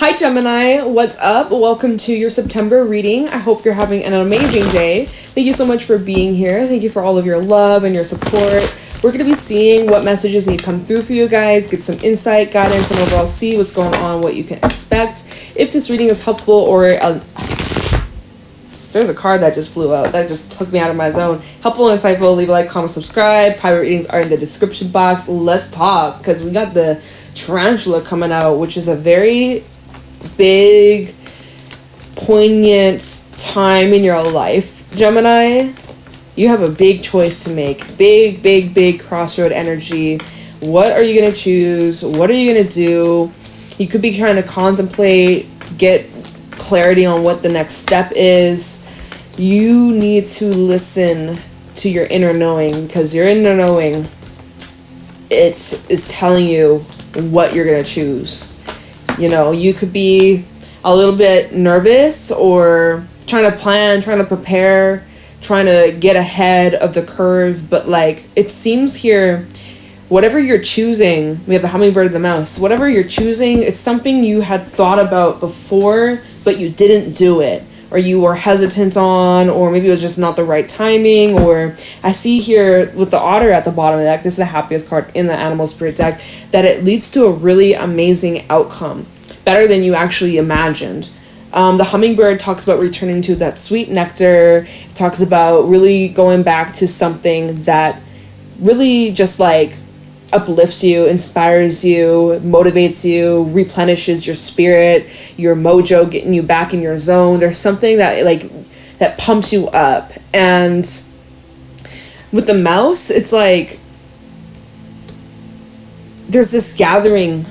Hi Gemini, what's up? Welcome to your September reading. I hope you're having an amazing day. Thank you so much for being here. Thank you for all of your love and your support. We're going to be seeing what messages need to come through for you guys, get some insight, guidance, and overall see what's going on, what you can expect. If this reading is helpful or... there's a card that just flew out. That just took me out of my zone. Helpful and insightful, leave a like, comment, subscribe. Private readings are in the description box. Let's talk, because we got the tarantula coming out, which is a very big, poignant time in your life, Gemini. You have a big choice to make. Big crossroad energy. What are you going to choose? What are you going to do? You could be trying to contemplate, get clarity on what the next step is. You need to listen to your inner knowing, because your inner knowing, it is telling you what you're going to choose. You know, you could be a little bit nervous or trying to plan, trying to prepare, trying to get ahead of the curve. But like, it seems here, whatever you're choosing, we have the hummingbird and the mouse. Whatever you're choosing, it's something you had thought about before, but you didn't do it. Or you were hesitant on, or maybe it was just not the right timing. Or I see here with the otter at the bottom of the deck, this is the happiest card in the Animal Spirit deck, that it leads to a really amazing outcome, better than you actually imagined. The hummingbird talks about returning to that sweet nectar. It talks about really going back to something that really just like uplifts you, inspires you, motivates you, replenishes your spirit, your mojo, getting you back in your zone. There's something that like that pumps you up. And with the mouse, it's like there's this gathering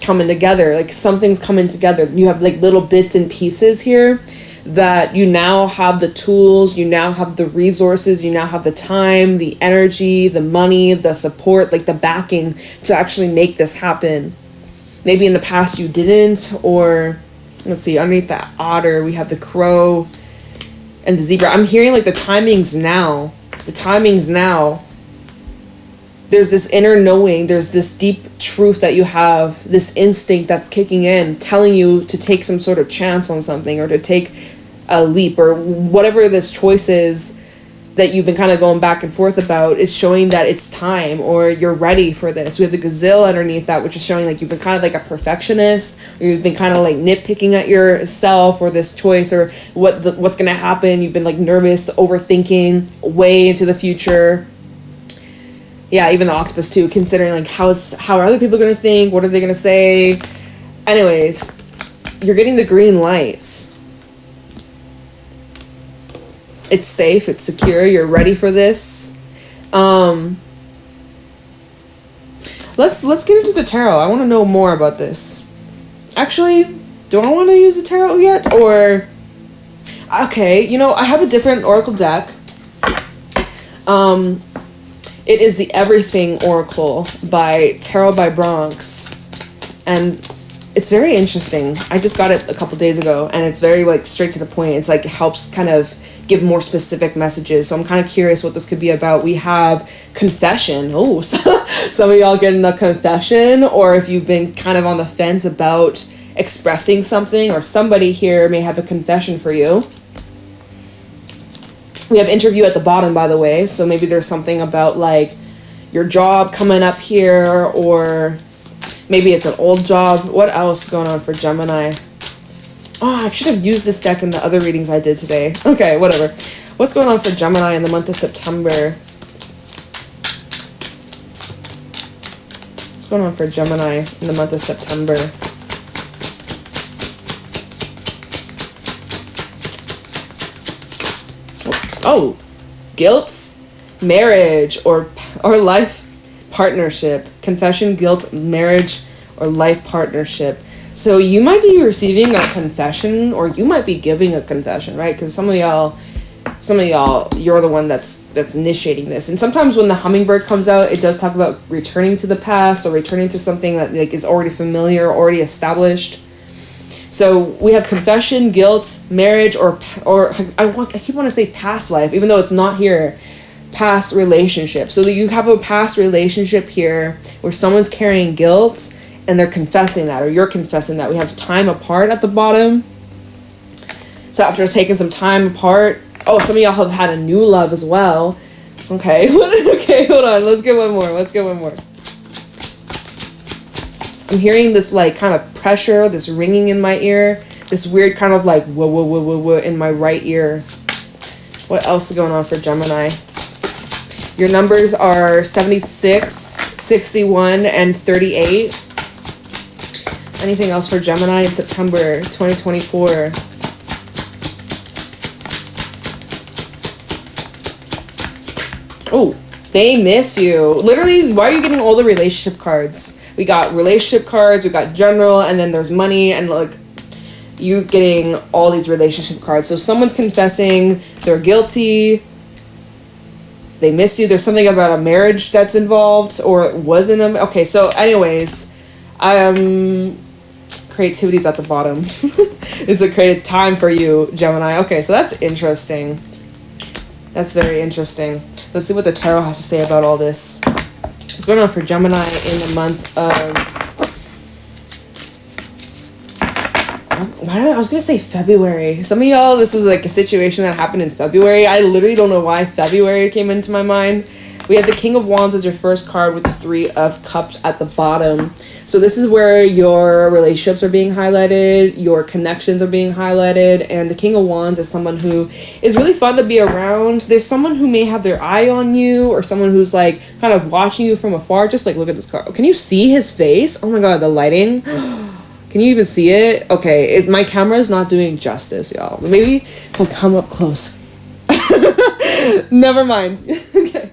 coming together, like something's coming together. You have like little bits and pieces here that you now have the tools, you now have the resources, you now have the time, the energy, the money, the support, like the backing to actually make this happen. Maybe in the past you didn't, or let's see, underneath that otter we have the crow and the zebra. I'm hearing like the timing's now. There's this inner knowing, there's this deep truth that you have, this instinct that's kicking in, telling you to take some sort of chance on something, or to take a leap, or whatever this choice is that you've been kind of going back and forth about, is showing that it's time, or you're ready for this. We have the gazelle underneath that, which is showing like you've been kind of like a perfectionist, or you've been kind of like nitpicking at yourself, or this choice, or what's going to happen. You've been like nervous, overthinking way into the future. Yeah, even the octopus too, considering like how are other people going to think? What are they going to say? Anyways, you're getting the green light. It's safe, it's secure, you're ready for this. Let's get into the tarot. I want to know more about this. Actually, do I want to use the tarot yet? Or okay, you know, I have a different oracle deck. It is the Everything Oracle by Tarot by Bronx, and it's very interesting. I just got it a couple days ago, and it's very like straight to the point. It's like it helps kind of give more specific messages. So I'm kind of curious what this could be about. We have confession. Oh, some of y'all getting a confession, or if you've been kind of on the fence about expressing something, or somebody here may have a confession for you. We have interview at the bottom, by the way, so maybe there's something about like your job coming up here, or maybe it's an old job. What else is going on for Gemini? Oh, I should have used this deck in the other readings I did today. Okay, whatever. What's going on for Gemini in the month of September? What's going on for Gemini in the month of September? Oh, guilt, marriage, or life partnership. Confession, guilt, marriage, or life partnership. So you might be receiving a confession, or you might be giving a confession, right? Because some of y'all, you're the one that's initiating this. And sometimes when the hummingbird comes out, it does talk about returning to the past, or returning to something that like is already familiar, already established. So we have confession, guilt, marriage, or I keep wanting to say past life, even though it's not here. Past relationship. So you have a past relationship here where someone's carrying guilt and they're confessing that, or you're confessing that. We have time apart at the bottom. So after taking some time apart, oh, some of y'all have had a new love as well. Okay, okay, hold on. Let's get one more. I'm hearing this like kind of pressure, this ringing in my ear, this weird kind of like whoa, whoa, whoa, whoa, whoa in my right ear. What else is going on for Gemini? Your numbers are 76, 61, and 38. Anything else for Gemini in September 2024? Oh, they miss you. Literally, why are you getting all the relationship cards? We got relationship cards, we got general, and then there's money, and like you getting all these relationship cards. So someone's confessing, they're guilty, they miss you. There's something about a marriage that's involved, or it wasn't a... Okay, so anyways, creativity's at the bottom. It's a creative time for you, Gemini. Okay, so that's interesting. That's very interesting. Let's see what the tarot has to say about all this. What's going on for Gemini in the month of... I was going to say February. Some of y'all, this is like a situation that happened in February. I literally don't know why February came into my mind. We have the King of Wands as your first card with the Three of Cups at the bottom. So this is where your relationships are being highlighted, your connections are being highlighted, and the King of Wands is someone who is really fun to be around. There's someone who may have their eye on you, or someone who's like kind of watching you from afar. Just like look at this card. Can you see his face? Oh my god, the lighting. Can you even see it? Okay, my camera is not doing justice, y'all. Maybe I'll come up close. Never mind. Okay.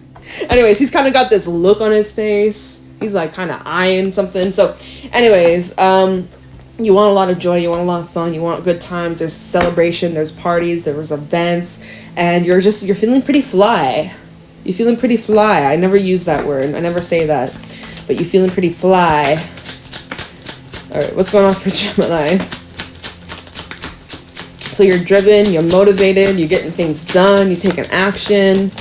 Anyways, he's kind of got this look on his face. He's like kind of eyeing something. So anyways, you want a lot of joy, you want a lot of fun, you want good times. There's celebration, there's parties, there's events, and you're feeling pretty fly. You're feeling pretty fly. I never use that word. I never say that. But you're feeling pretty fly. Alright, what's going on for Gemini? So you're driven, you're motivated, you're getting things done, you're taking action.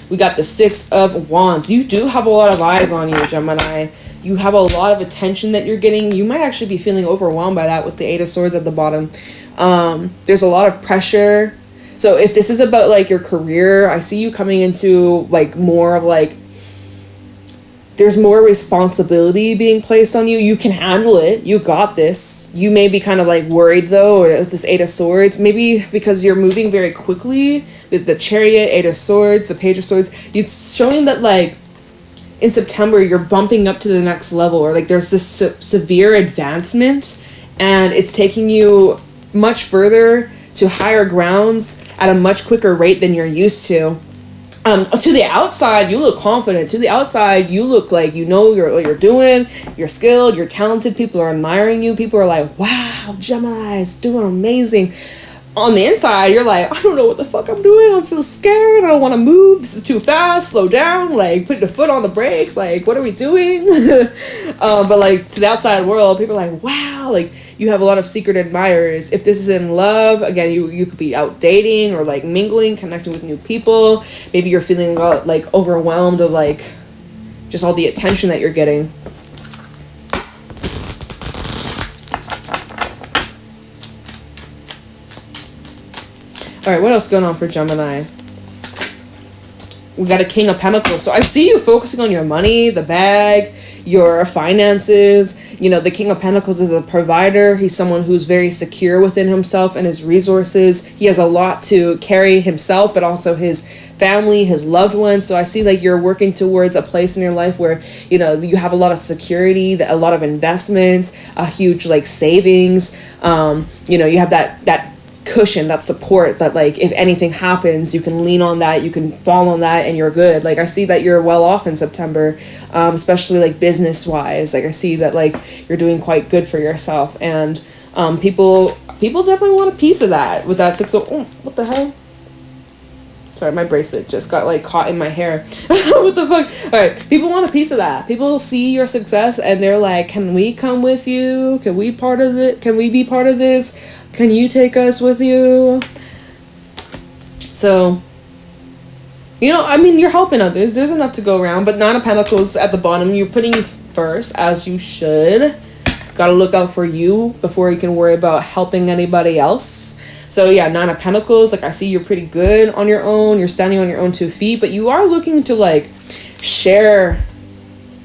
We got the Six of Wands. You do have a lot of eyes on you, Gemini. You have a lot of attention that you're getting. You might actually be feeling overwhelmed by that with the Eight of Swords at the bottom. There's a lot of pressure. So if this is about like your career, I see you coming into like more of like, there's more responsibility being placed on you. You can handle it. You got this. You may be kind of like worried though, or with this Eight of Swords, maybe because you're moving very quickly with the Chariot, Eight of Swords, the Page of Swords. It's showing that like in September, you're bumping up to the next level, or like there's this severe advancement, and it's taking you much further to higher grounds at a much quicker rate than you're used to. To the outside, you look confident. To the outside, you look like you know what you're doing. You're skilled. You're talented. People are admiring you. People are like, wow, Gemini is doing amazing. On the inside, you're like, I don't know what the fuck I'm doing. I feel scared. I don't want to move. This is too fast. Slow down. Like, put the foot on the brakes. Like, what are we doing? But like to the outside world, people are like, wow. Like, you have a lot of secret admirers. If this is in love, again, you could be out dating or like mingling, connecting with new people. Maybe you're feeling like overwhelmed of like just all the attention that you're getting. All right, what else is going on for Gemini? We got a King of Pentacles. So I see you focusing on your money, the bag, your finances. You know, the King of Pentacles is a provider. He's someone who's very secure within himself and his resources. He has a lot to carry himself, but also his family, his loved ones. So I see like you're working towards a place in your life where, you know, you have a lot of security, a lot of investments, a huge like savings. You know, you have that cushion, that support, that like if anything happens, you can lean on that, you can fall on that, and you're good. Like I see that you're well off in September, especially like business wise. Like I see that like you're doing quite good for yourself, and people definitely want a piece of that with that six of... Oh, what the hell? Sorry, my bracelet just got like caught in my hair. What the fuck? All right, people want a piece of that. People see your success and they're like, can we come with you? Can we be part of this? Can you take us with you? So, you know, I mean, you're helping others. There's enough to go around, but Nine of Pentacles at the bottom, you're putting you first, as you should. gotta look out for you before you can worry about helping anybody else. So yeah, 9 of Pentacles, like I see you're pretty good on your own. You're standing on your own 2 feet, but you are looking to like share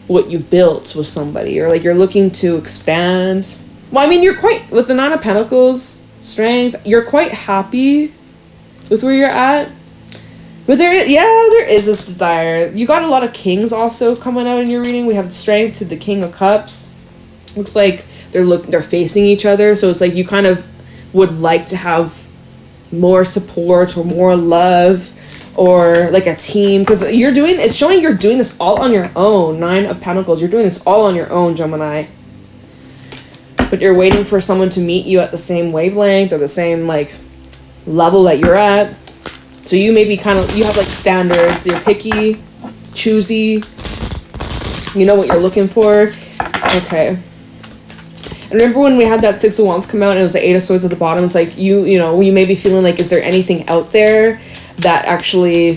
what you've built with somebody, or like you're looking to expand. Well, I mean, you're quite, with the 9 of Pentacles, strength, you're quite happy with where you're at. But there is this desire. You got a lot of kings also coming out in your reading. We have the strength to the King of Cups. Looks like they're facing each other. So it's like you kind of would like to have more support or more love or like a team. Because it's showing you're doing this all on your own. 9 of Pentacles. You're doing this all on your own, Gemini. But you're waiting for someone to meet you at the same wavelength or the same like level that you're at. So you maybe you have like standards, you're picky, choosy, you know what you're looking for. Okay. And remember when we had that 6 of Wands come out and it was the 8 of Swords at the bottom, it's like you may be feeling like, is there anything out there that actually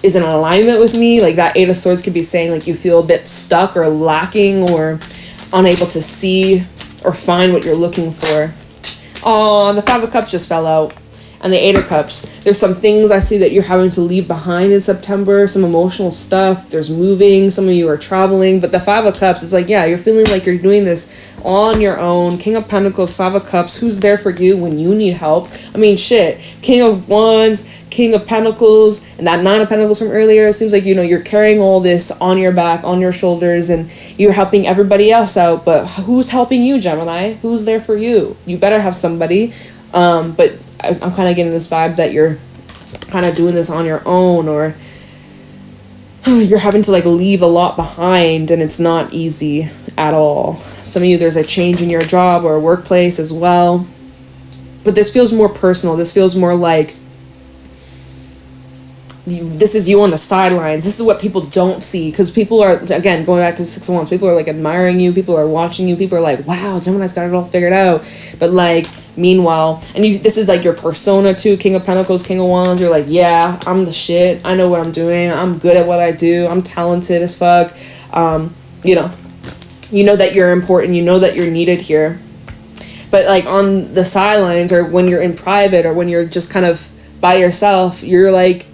is in alignment with me? Like that 8 of Swords could be saying like you feel a bit stuck or lacking or unable to see or find what you're looking for. Oh, the 5 of Cups just fell out. And the 8 of Cups. There's some things I see that you're having to leave behind in September. Some emotional stuff. There's moving. Some of you are traveling. But the 5 of Cups, it's like, yeah, you're feeling like you're doing this on your own. King of Pentacles, 5 of Cups. Who's there for you when you need help? I mean, shit. King of Wands, King of Pentacles, and that 9 of Pentacles from earlier. It seems like, you're carrying all this on your back, on your shoulders, and you're helping everybody else out. But who's helping you, Gemini? Who's there for you? You better have somebody. But I'm kind of getting this vibe that you're kind of doing this on your own, or you're having to like leave a lot behind, and it's not easy at all. Some of you, there's a change in your job or workplace as well. But this feels more personal. This feels more like this is you on the sidelines. This is what people don't see, because people are, again, going back to 6 of Wands, people are like admiring you, people are watching you, people are like, wow, Gemini's got it all figured out. But like, meanwhile, and this is like your persona too, King of Pentacles, King of Wands, you're like, yeah, I'm the shit, I know what I'm doing, I'm good at what I do, I'm talented as fuck. You know that you're important, you know that you're needed here. But like on the sidelines, or when you're in private, or when you're just kind of by yourself, you're like,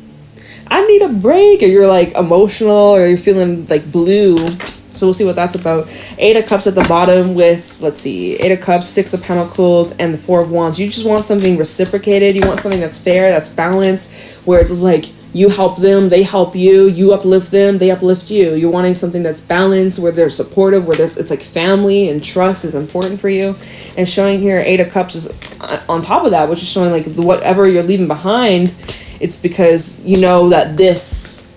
I need a break, or you're like emotional, or you're feeling like blue. So we'll see what that's about. 8 of Cups at the bottom with, let's see, 8 of Cups, 6 of Pentacles, and the 4 of Wands. You just want something reciprocated. You want something that's fair, that's balanced, where it's like you help them, they help you, you uplift them, they uplift you. You're wanting something that's balanced, where they're supportive, where it's like family and trust is important for you. And showing here 8 of Cups is on top of that, which is showing like whatever you're leaving behind, it's because you know that this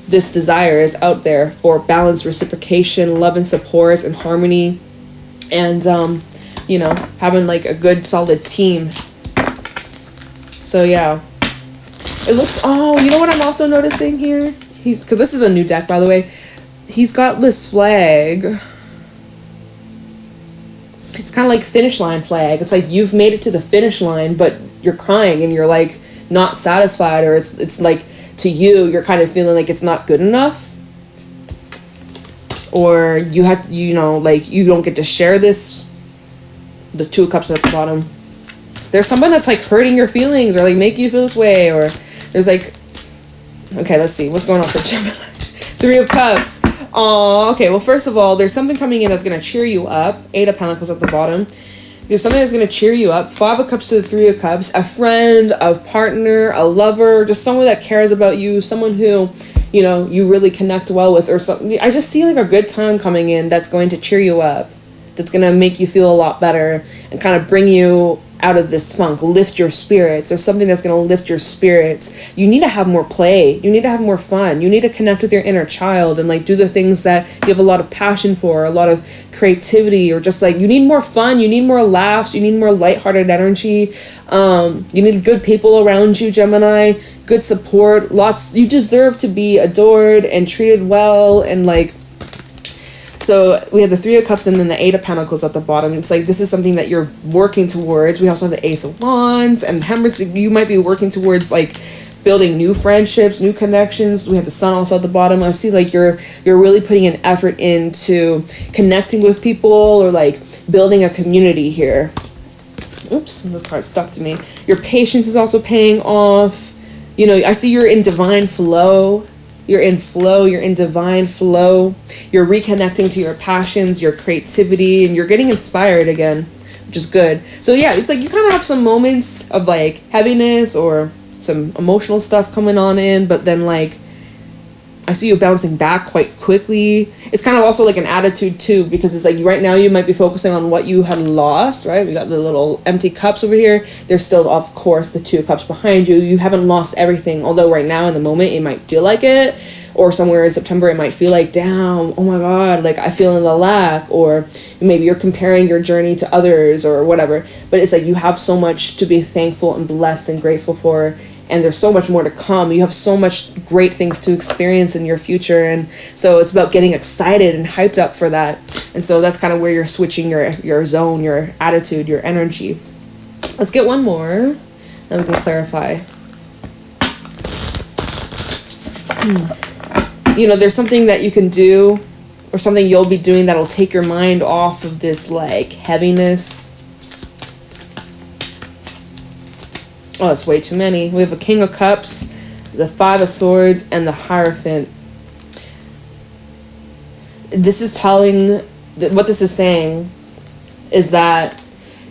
desire is out there for balance, reciprocation, love and support and harmony, and having like a good solid team. So yeah, it looks, you know what I'm also noticing here, because this is a new deck, by the way, he's got this flag. It's kind of like finish line flag. It's like you've made it to the finish line, but you're crying and you're like not satisfied, or it's like, to you, you're kind of feeling like it's not good enough, or you have, like you don't get to share this. The 2 of Cups at the bottom. There's someone that's like hurting your feelings, or like making you feel this way, or there's like, okay, let's see what's going on for Gemini. 3 of Cups. Oh, okay. Well, first of all, there's something coming in that's gonna cheer you up. 8 of Pentacles at the bottom. There's something that's going to cheer you up. 5 of Cups to the 3 of Cups. A friend, a partner, a lover, just someone that cares about you, someone who, you really connect well with, or something. I just see like a good time coming in that's going to cheer you up, that's going to make you feel a lot better and kind of bring you out of this funk, lift your spirits. There's something that's going to lift your spirits. You need to have more play. You need to have more fun. You need to connect with your inner child and like do the things that you have a lot of passion for, a lot of creativity, or just like you need more fun. You need more laughs. You need more lighthearted energy. You need good people around you, Gemini. Good support. You deserve to be adored and treated well, and like, so we have the 3 of Cups and then the 8 of Pentacles at the bottom. It's like this is something that you're working towards. We also have the Ace of Wands and Hemorrhage. You might be working towards like building new friendships, new connections. We have the sun also at the bottom. I see like you're really putting an effort into connecting with people or like building a community here. Oops, this card stuck to me. Your patience is also paying off. You know, I see you're in divine flow. You're in flow. You're in divine flow. You're reconnecting to your passions, your creativity, and you're getting inspired again, which is good. So yeah, it's like you kind of have some moments of like heaviness or some emotional stuff coming on in, but then like I see you bouncing back quite quickly. It's kind of also like an attitude too, because it's like right now you might be focusing on what you had lost, right? We got the little empty cups over here. There's still, of course, the 2 cups behind you. You haven't lost everything, although right now in the moment it might feel like it, or somewhere in September it might feel like, damn, oh my God, like I feel in the lack, or maybe you're comparing your journey to others or whatever. But it's like you have so much to be thankful and blessed and grateful for. And there's so much more to come. You have so much great things to experience in your future. And so it's about getting excited and hyped up for that. And so that's kind of where you're switching your zone, your attitude, your energy. Let's get one more. Then we can clarify. You know, there's something that you can do or something you'll be doing that'll take your mind off of this like heaviness. Oh, it's way too many. We have a King of Cups, the 5 of Swords, and the Hierophant. This is telling, what this is saying is that,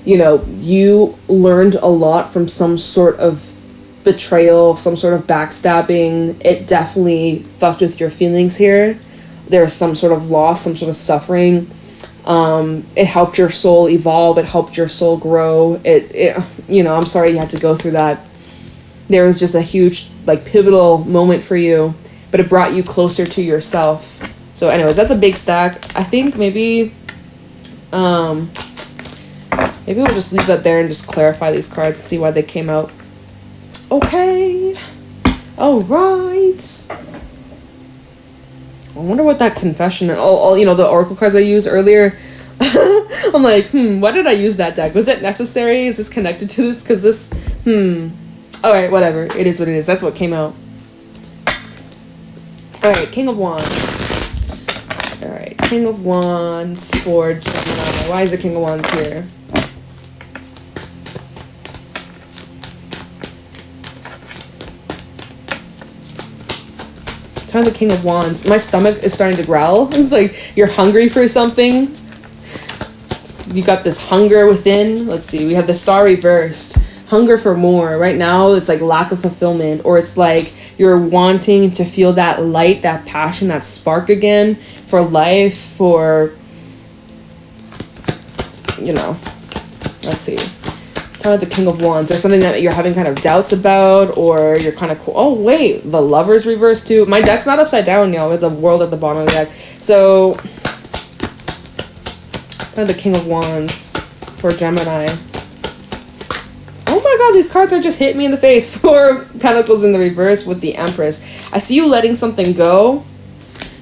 you know, you learned a lot from some sort of betrayal, some sort of backstabbing. It definitely fucked with your feelings here. There's some sort of loss, some sort of suffering. It helped your soul evolve. It helped your soul grow. It you know, I'm sorry you had to go through that. There was just a huge, like, pivotal moment for you, but it brought you closer to yourself. So anyways, that's a big stack. I think maybe we'll just leave that there and just clarify these cards, see why they came out. Okay. All right. I wonder what that confession and all you know, the oracle cards I used earlier. I'm like, why did I use that deck? Was it necessary? Is this connected to this? Because this, all right, whatever. It is what it is. That's what came out. All right, King of Wands. All right, King of Wands for Gemini. Why is the King of Wands here? Kind of the King of Wands. My stomach is starting to growl. It's like you're hungry for something. You got this hunger within. Let's see. We have the Star reversed. Hunger for more. Right now, it's like lack of fulfillment, or it's like you're wanting to feel that light, that passion, that spark again for life, for, you know, let's see. Kind of the King of Wands. There's something that you're having kind of doubts about, or you're kind of cool. Oh wait, the Lover's reversed too. My deck's not upside down, y'all. With the World at the bottom of the deck. So kind of the King of Wands for Gemini. Oh my God, these cards are just hitting me in the face. 4 of Pentacles in the reverse with the Empress. I see you letting something go.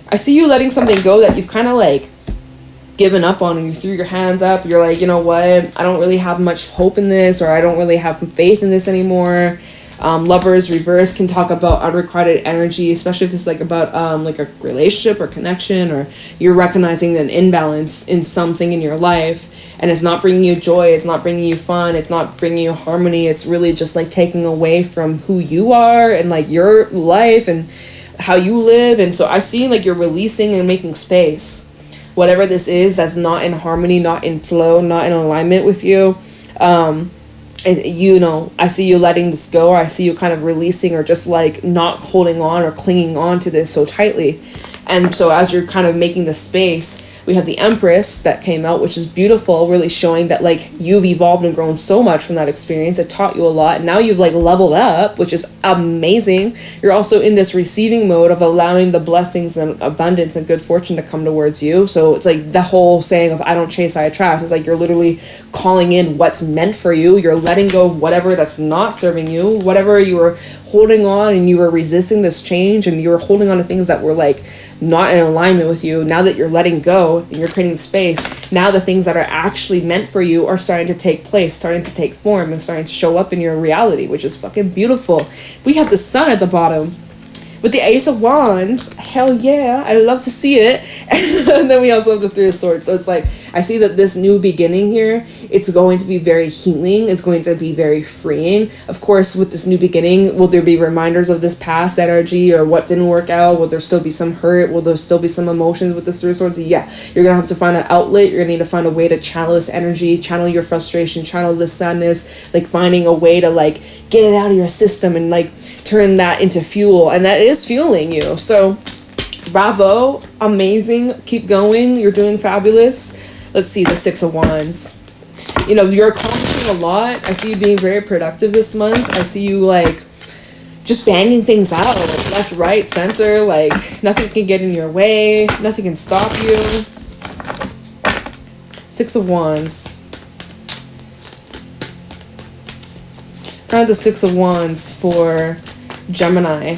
I see you letting something go that you've kind of like given up on, and you threw your hands up. You're like, you know what, I don't really have much hope in this, or I don't really have faith in this anymore. Lovers reverse can talk about unrequited energy, especially if this is like about like a relationship or connection, or you're recognizing an imbalance in something in your life, and it's not bringing you joy, it's not bringing you fun, it's not bringing you harmony. It's really just like taking away from who you are and like your life and how you live. And so I've seen like you're releasing and making space, whatever this is that's not in harmony, not in flow, not in alignment with you. You know, I see you letting this go, or I see you kind of releasing, or just like not holding on or clinging on to this so tightly. And so as you're kind of making the space, we have the Empress that came out, which is beautiful, really showing that like you've evolved and grown so much from that experience. It taught you a lot. And now you've like leveled up, which is amazing. You're also in this receiving mode of allowing the blessings and abundance and good fortune to come towards you. So it's like the whole saying of I don't chase, I attract. It's like you're literally calling in what's meant for you. You're letting go of whatever that's not serving you, whatever you were holding on, and you were resisting this change, and you were holding on to things that were like not in alignment with you, now that you're letting go and you're creating space, now the things that are actually meant for you are starting to take place, starting to take form, and starting to show up in your reality, which is fucking beautiful. We have the sun at the bottom with the Ace of Wands. Hell yeah, I love to see it. And then we also have the Three of Swords. So it's like, I see that this new beginning here, it's going to be very healing. It's going to be very freeing. Of course, with this new beginning, will there be reminders of this past energy or what didn't work out? Will there still be some hurt? Will there still be some emotions with this Three of Swords? Yeah, you're going to have to find an outlet. You're going to need to find a way to channel this energy, channel your frustration, channel this sadness, like finding a way to like get it out of your system and like turn that into fuel. And that is fueling you. So bravo, amazing, keep going, you're doing fabulous. Let's see, the Six of Wands. You know, you're accomplishing a lot. I see you being very productive this month. I see you like just banging things out, like left, right, center, like nothing can get in your way, nothing can stop you. Six of Wands. Kind of the Six of Wands for Gemini.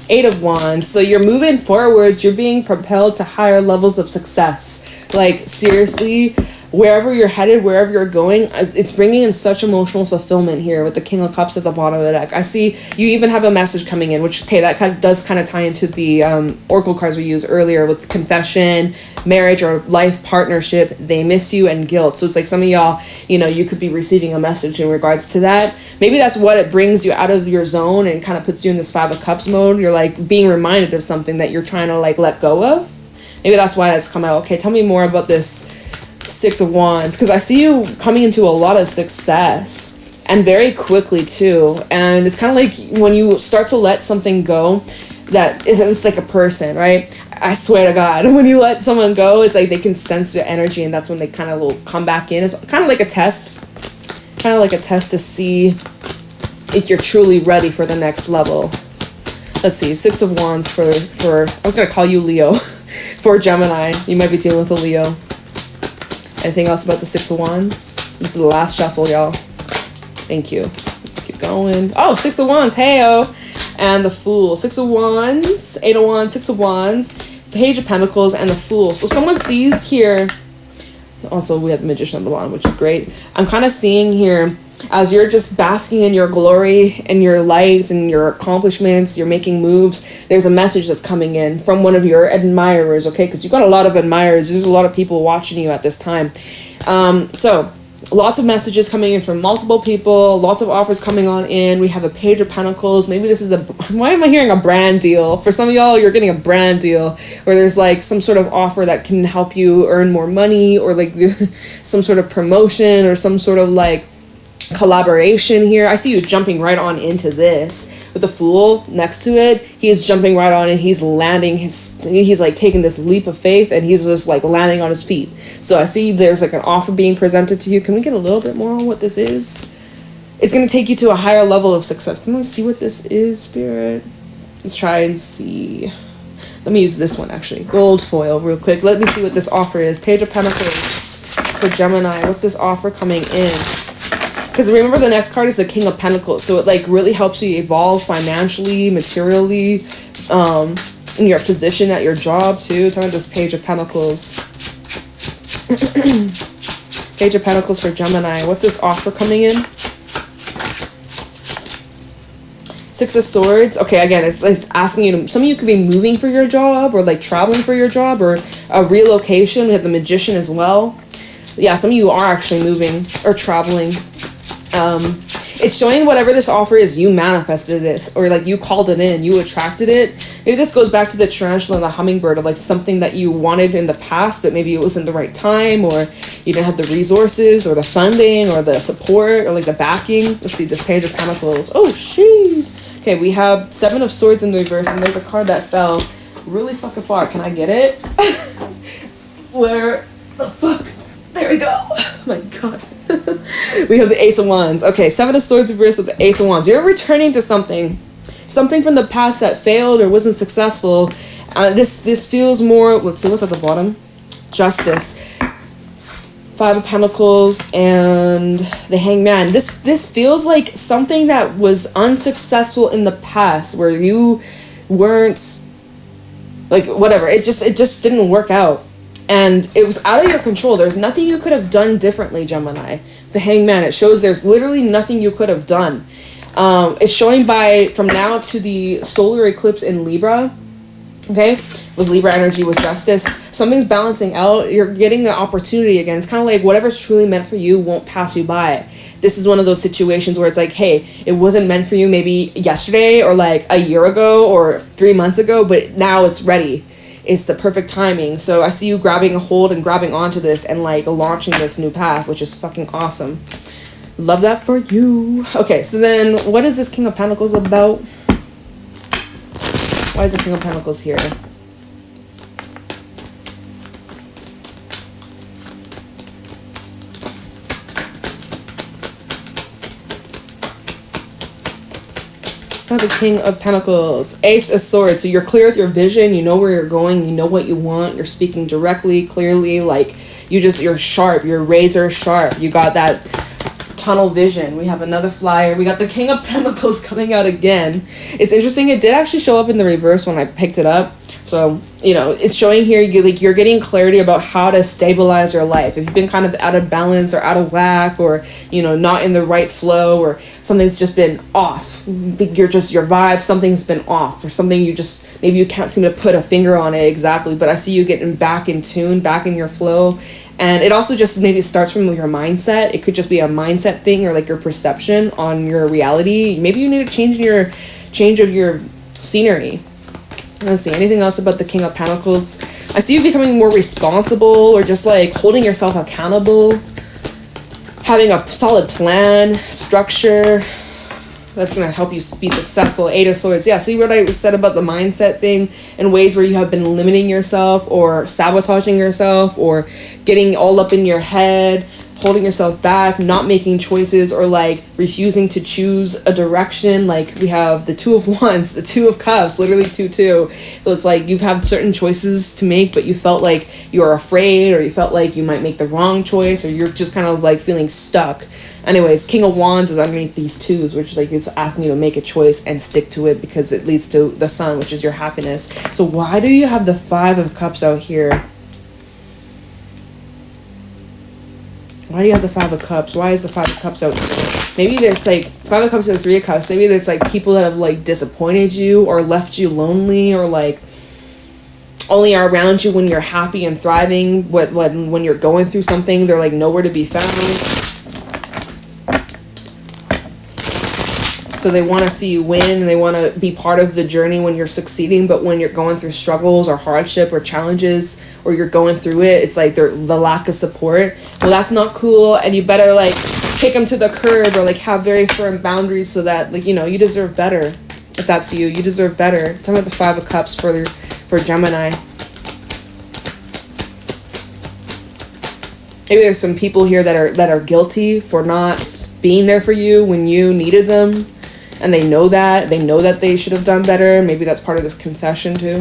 Eight of Wands. So you're moving forwards. You're being propelled to higher levels of success. Like, seriously, wherever you're headed, wherever you're going, it's bringing in such emotional fulfillment here with the King of Cups at the bottom of the deck. I see you even have a message coming in, which, okay, that kind of does kind of tie into the oracle cards we used earlier with confession, marriage, or life partnership, they miss you, and guilt. So it's like some of y'all, you know, you could be receiving a message in regards to that. Maybe that's what it brings you out of your zone and kind of puts you in this Five of Cups mode. You're like being reminded of something that you're trying to like let go of. Maybe that's why that's come out. Okay, tell me more about this Six of Wands, because I see you coming into a lot of success and very quickly too. And it's kind of like when you start to let something go, that it's like a person, right? I swear to God, when you let someone go, it's like they can sense your energy, and that's when they kind of will come back in. It's kind of like a test, to see if you're truly ready for the next level. Let's see, Six of Wands for I was gonna call you Leo, for Gemini. You might be dealing with a Leo. Anything else about the Six of Wands? This is the last shuffle, y'all. Thank you. Keep going. Oh, Six of Wands. Hey-o. And the Fool. Six of Wands. Eight of Wands. Six of Wands. Page of Pentacles. And the Fool. So someone sees here. Also, we have the Magician on the bottom, which is great. I'm kind of seeing here, as you're just basking in your glory and your light and your accomplishments, you're making moves, there's a message that's coming in from one of your admirers, okay? Because you've got a lot of admirers. There's a lot of people watching you at this time. So lots of messages coming in from multiple people, lots of offers coming on in. We have a Page of Pentacles. Maybe this is why am I hearing a brand deal? For some of y'all, you're getting a brand deal where there's like some sort of offer that can help you earn more money, or like some sort of promotion, or some sort of like collaboration here. I see you jumping right on into this with the Fool next to it. He is jumping right on, and he's landing he's like taking this leap of faith, and he's just like landing on his feet. So I see there's like an offer being presented to you. Can we get a little bit more on what this is? It's going to take you to a higher level of success. Can we see what this is, Spirit? Let's try and see. Let me use this one, actually. Gold foil real quick. Let me see what this offer is. Page of Pentacles for Gemini. What's this offer coming in? Because remember, the next card is the King of Pentacles. So it like really helps you evolve financially, materially, in your position at your job too. Tell me this Page of Pentacles. Page of Pentacles for Gemini. What's this offer coming in? Six of Swords. Okay, again, it's asking you to, some of you could be moving for your job, or like traveling for your job, or a relocation. We have the Magician as well. Yeah, some of you are actually moving or traveling. It's showing whatever this offer is, you manifested this, or like you called it in, you attracted it. Maybe this goes back to the tarantula and the hummingbird, of like something that you wanted in the past, but maybe it wasn't the right time, or you didn't have the resources, or the funding, or the support, or like the backing. Let's see, this Page of Pentacles. Oh, shoot. Okay, we have Seven of Swords in the reverse, and there's a card that fell really fucking far. Can I get it? Where the fuck? There we go. Oh my God. We have the Ace of Wands. Okay, Seven of Swords reversed with the Ace of Wands. You're returning to something from the past that failed or wasn't successful. This feels more. Let's see what's at the bottom. Justice. Five of Pentacles and the Hangman. This feels like something that was unsuccessful in the past, where you weren't, like, whatever. It just didn't work out. And it was out of your control. There's nothing you could have done differently, Gemini. The Hangman, it shows there's literally nothing you could have done. It's showing from now to the solar eclipse in Libra. Okay, with Libra energy, with justice, something's balancing out. You're getting an opportunity again. It's kind of like whatever's truly meant for you won't pass you by. This is one of those situations where it's like, hey, it wasn't meant for you maybe yesterday or like a year ago or 3 months ago, but now it's ready. It's the perfect timing. So I see you grabbing a hold and grabbing onto this and like launching this new path, which is fucking awesome. Love that for you. Okay, so then what is this King of Pentacles about? Why is the King of Pentacles here? Now the King of Pentacles. Ace of Swords. So you're clear with your vision. You know where you're going. You know what you want. You're speaking directly, clearly. Like, you're sharp. You're razor sharp. You got that tunnel vision. We have another flyer. We got the King of Pentacles coming out again. It's interesting. It did actually show up in the reverse when I picked it up. So, you know, it's showing here you're getting clarity about how to stabilize your life. If you've been kind of out of balance or out of whack, or, you know, not in the right flow, or something's just been off. Your vibe, something's been off, or something maybe you can't seem to put a finger on it exactly, but I see you getting back in tune, back in your flow. And it also just maybe starts from your mindset. It could just be a mindset thing, or like your perception on your reality. Maybe you need a change of your scenery. Let's see, anything else about the King of Pentacles? I see you becoming more responsible, or just like holding yourself accountable, having a solid plan, structure that's going to help you be successful. Eight of Swords. Yeah, see what I said about the mindset thing, and ways where you have been limiting yourself or sabotaging yourself or getting all up in your head, holding yourself back, not making choices, or like refusing to choose a direction. Like we have the Two of Wands, the Two of Cups, literally 2-2. So it's like you've had certain choices to make, but you felt like you were afraid, or you felt like you might make the wrong choice, or you're just kind of like feeling stuck. Anyways, King of Wands is underneath these twos, which is like it's asking you to make a choice and stick to it, because it leads to the Sun, which is your happiness. So why do you have the Five of Cups out here? Why do you have the Five of Cups? Why is the Five of Cups out here? Maybe there's like Five of Cups or Three of Cups. Maybe there's like people that have like disappointed you or left you lonely, or like only are around you when you're happy and thriving. When you're going through something, they're like nowhere to be found. So they want to see you win, and they want to be part of the journey when you're succeeding. But when you're going through struggles or hardship or challenges, or you're going through it, it's like the lack of support. Well, that's not cool, and you better like kick them to the curb, or like have very firm boundaries, so that like, you know, you deserve better. If that's you deserve better. Talking about the Five of Cups for Gemini. Maybe there's some people here that are guilty for not being there for you when you needed them. And they know that they should have done better. Maybe that's part of this confession too.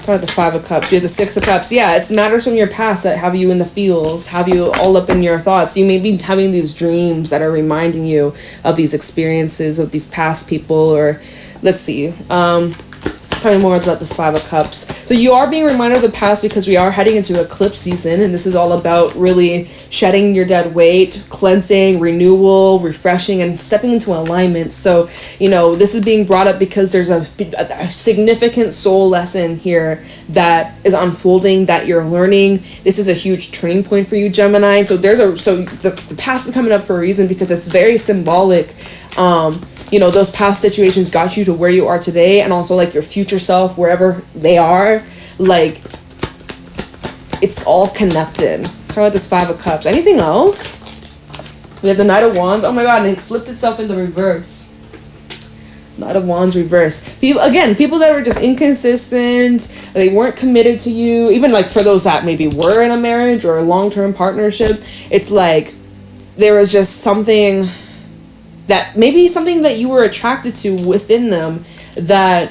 About the Five of Cups. You have the Six of Cups. Yeah, it's matters from your past that have you in the feels, have you all up in your thoughts. You may be having these dreams that are reminding you of these experiences, of these past people, or let's see. Talking more about this Five of Cups. So you are being reminded of the past, because we are heading into eclipse season, and this is all about really shedding your dead weight, cleansing, renewal, refreshing, and stepping into alignment. So, you know, this is being brought up because there's a significant soul lesson here that is unfolding, that you're learning. This is a huge turning point for you, Gemini. So the past is coming up for a reason, because it's very symbolic. You know, those past situations got you to where you are today, and also like your future self, wherever they are, like it's all connected. Talk about this Five of Cups. Anything else? We have the Knight of Wands. Oh my god, and it flipped itself in the reverse. Knight of Wands reverse. People that were just inconsistent, they weren't committed to you, even like for those that maybe were in a marriage or a long-term partnership, it's like there was just something that you were attracted to within them that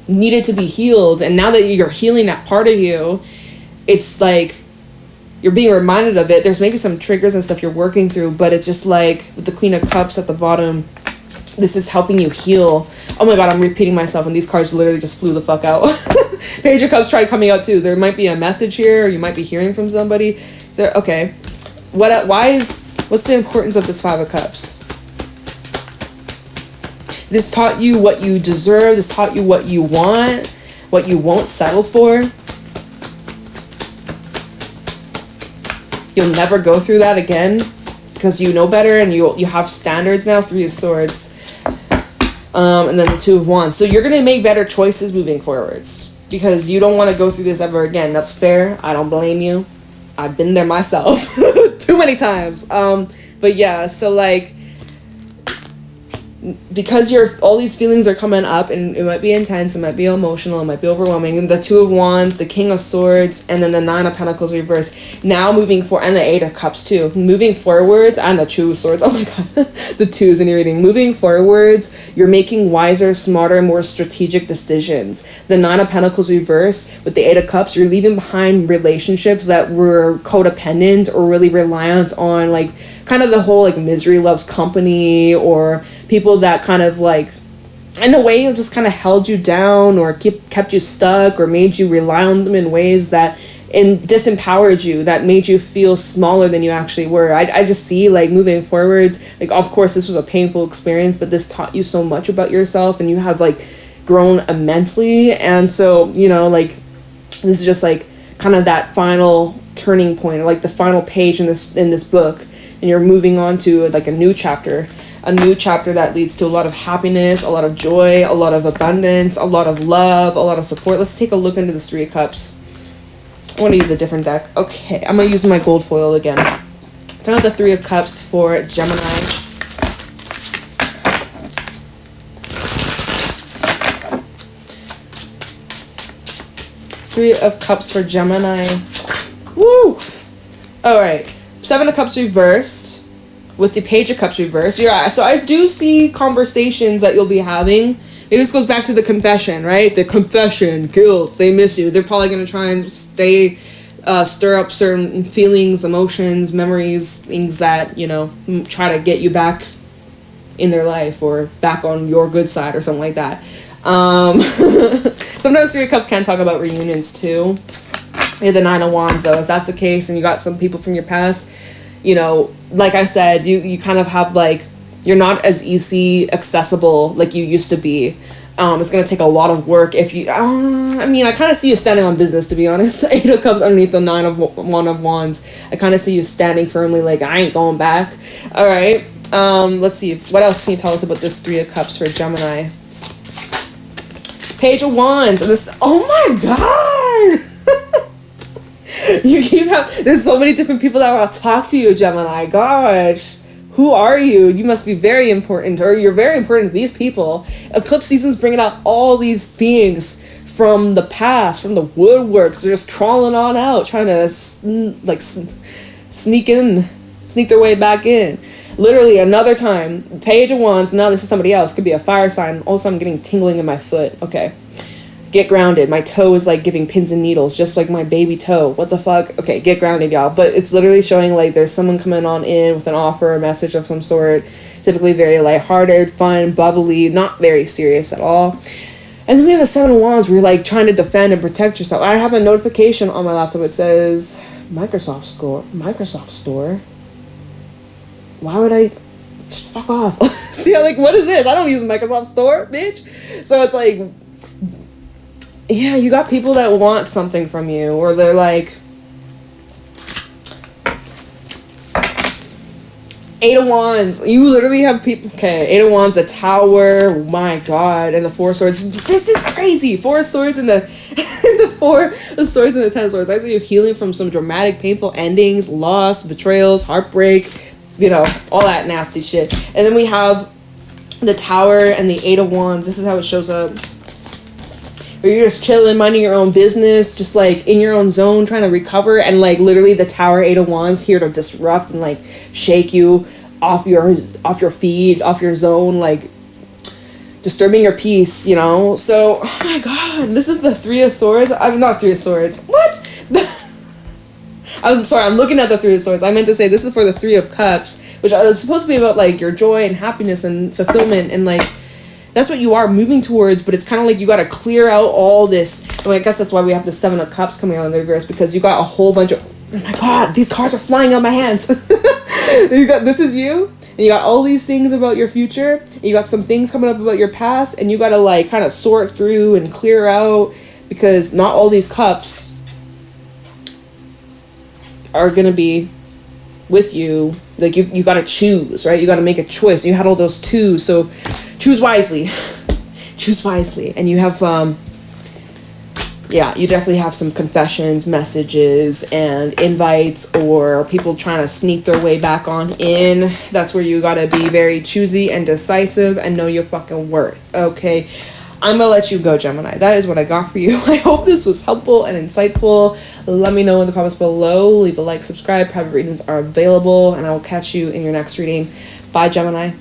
needed to be healed, and now that you're healing that part of you, it's like you're being reminded of it. There's maybe some triggers and stuff you're working through, but it's just like with the Queen of Cups at the bottom, this is helping you heal. Oh my god, I'm repeating myself, and these cards literally just flew the fuck out. Page of Cups tried coming out too. There might be a message here, or you might be hearing from somebody. So okay, what's the importance of this Five of Cups? This taught you what you deserve. This taught you what you want, what you won't settle for. You'll never go through that again because you know better, and you have standards now. Three of Swords. And then the Two of Wands. So you're going to make better choices moving forwards because you don't want to go through this ever again. That's fair. I don't blame you. I've been there myself too many times. But yeah, so like, because all these feelings are coming up, and it might be intense, it might be emotional, it might be overwhelming, and the Two of Wands, the King of Swords, and then the Nine of Pentacles reversed. Now moving forward, and the Eight of Cups too. Moving forwards, and the Two of Swords. Oh my god, the twos in your reading. Moving forwards, you're making wiser, smarter, more strategic decisions. The Nine of Pentacles reversed with the Eight of Cups, you're leaving behind relationships that were codependent or really reliant on like kind of the whole like misery loves company, or people that kind of like in a way just kind of held you down or kept you stuck or made you rely on them in ways that disempowered you, that made you feel smaller than you actually were. I just see like moving forwards, like of course this was a painful experience, but this taught you so much about yourself, and you have like grown immensely. And so, you know, like this is just like kind of that final turning point, or like the final page in this book, and you're moving on to like a new chapter that leads to a lot of happiness, a lot of joy, a lot of abundance, a lot of love, a lot of support. Let's take a look into this Three of Cups. I want to use a different deck. Okay, I'm going to use my gold foil again. Turn out the Three of Cups for Gemini. Three of Cups for Gemini. Woo! Alright, Seven of Cups reversed with the Page of Cups reversed. Yeah, so I do see conversations that you'll be having. Maybe this goes back to the confession, right? The confession, guilt, they miss you. They're probably going to try and stir up certain feelings, emotions, memories, things that, you know, try to get you back in their life or back on your good side or something like that. Sometimes Three of Cups can talk about reunions too. You have the Nine of Wands though. If that's the case and you got some people from your past, you know, like I said, you kind of have like, you're not as easy accessible like you used to be. It's going to take a lot of work if you, I mean, I kind of see you standing on business, to be honest. Eight of Cups underneath the Nine of Wands. I kind of see you standing firmly like, I ain't going back. All right. Let's see. What else can you tell us about this Three of Cups for Gemini? Page of Wands. And this, oh my god! There's so many different people that want to talk to you, Gemini. Gosh. Who are you? You must be very important, or you're very important to these people. Eclipse season's bringing out all these beings from the past, from the woodworks. They're just crawling on out, trying to sneak their way back in. Literally, another time, Page of Wands. Now this is somebody else. Could be a fire sign. Also, I'm getting tingling in my foot. Okay. Get grounded. My toe is like giving pins and needles, just like my baby toe. What the fuck? Okay, get grounded, y'all. But it's literally showing like there's someone coming on in with an offer, a message of some sort. Typically very lighthearted, fun, bubbly, not very serious at all. And then we have the Seven of Wands where you're like trying to defend and protect yourself. I have a notification on my laptop. It says Microsoft Store. Why would I? Just fuck off. See, I'm like, what is this? I don't use Microsoft Store, bitch. So it's like, yeah, you got people that want something from you, or they're like, Eight of Wands. You literally have people. Okay, Eight of Wands, the Tower. Oh my god, and the Four of Swords. This is crazy. Four of Swords and the Four of Swords and the Ten of Swords. I see you healing from some dramatic, painful endings, loss, betrayals, heartbreak. You know, all that nasty shit. And then we have the Tower and the Eight of Wands. This is how it shows up. Where you're just chilling, minding your own business, just like in your own zone, trying to recover, and like literally the Tower, Eight of Wands here to disrupt and like shake you off your feet, off your zone. Like disturbing your peace, you know? So, oh my god, this is the Three of Swords. I'm not Three of Swords. What? I'm looking at the Three of Swords. I meant to say this is for the Three of Cups, which is supposed to be about, like, your joy and happiness and fulfillment, and, like, that's what you are moving towards, but it's kind of like you got to clear out all this. I guess that's why we have the Seven of Cups coming out in the reverse, because you got a whole bunch of, oh my god, these cards are flying out my hands. This is you, and you got all these things about your future, and you got some things coming up about your past, and you got to, like, kind of sort through and clear out, because not all these cups are going to be with you. Like, you got to choose, right? You got to make a choice. You had all those twos, so choose wisely. Choose wisely. And you have, you definitely have some confessions, messages, and invites, or people trying to sneak their way back on in. That's where you got to be very choosy and decisive and know your fucking worth, okay? I'm gonna let you go, Gemini. That is what I got for you. I hope this was helpful and insightful. Let me know in the comments below. Leave a like, subscribe. Private readings are available, and I will catch you in your next reading. Bye, Gemini.